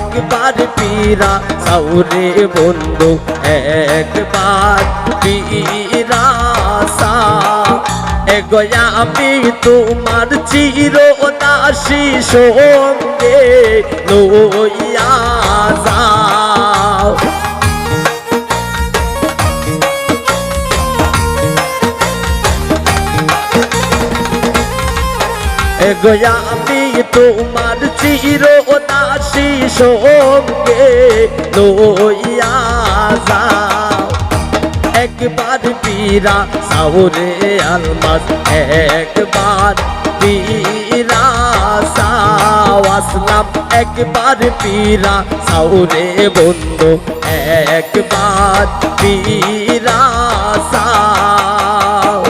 একবার পীরা সাউরে বন্ধু একবার পীরা সাও এগোয়া আমি তোমার চিরদাসী সঙ্গে লইয়া যাও এগোয়া আমি তোমার চিরদাসী সঙ্গে লইয়া যাও একবার পীরা সাউরে আলমাস একবার পীরা সাও আসলাম একবার পীরা সাউরে বন্ধু একবার পীরা সাও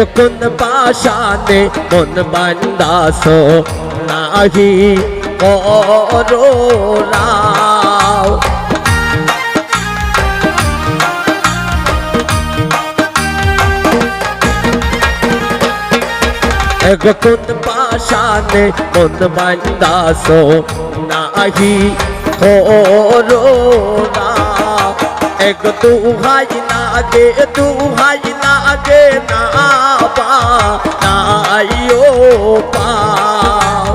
কোন পাশানে মন বান্দাসো নাহি করো রাও কোন পাশানে মন বান্দাসো নাহি করো রাও এক দুহাই লাগে দুহাই লাগে না পা নাইও পাও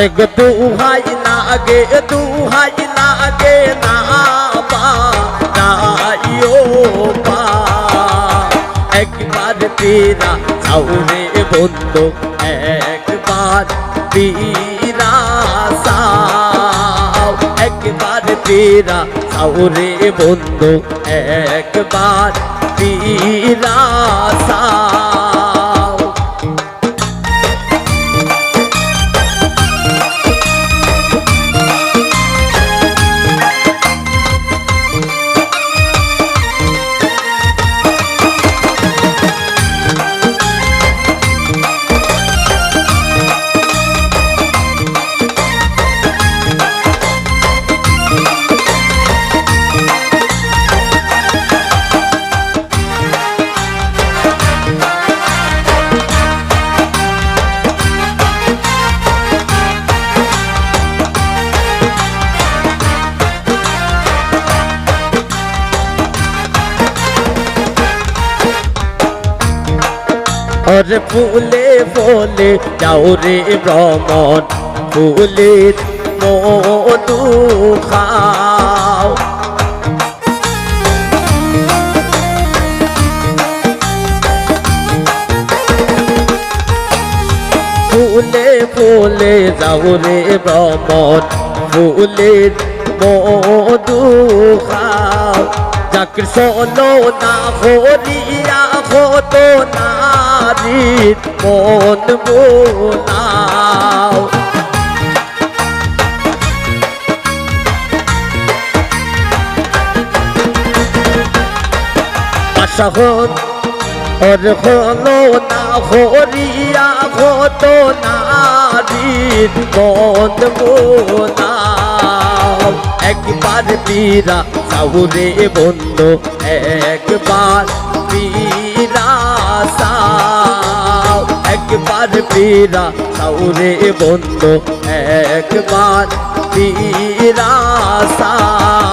এক দুহাই লাগে না পা নাইও পা একবার পীরা সাউরে বন্ধু একবার পীরা সাও একবার পীরা সাউরে বন্ধু একবার পীরা সাও और फूले फूले जाओ रे भ्रमण फूले मधु खाओ फूले फूले जाओ रे भ्रमण फूले मधु खाओ जाकर सोलो ना होरिया हो तो नारीत মন বোলাও আশা হন और হলো না হরিয়া হতো নারীর মন বোলাও একবার পীরা সাউরে বন্ধু একবার পীরা সাও একবার পীরা সাউরে বন্ধু একবার পীরা সাও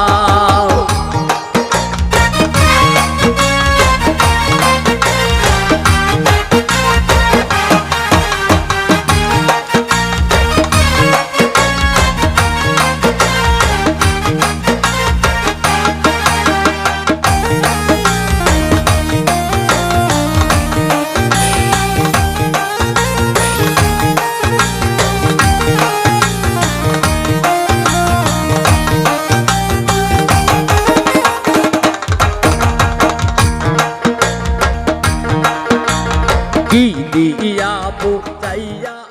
দিয়া বুঝাইয়া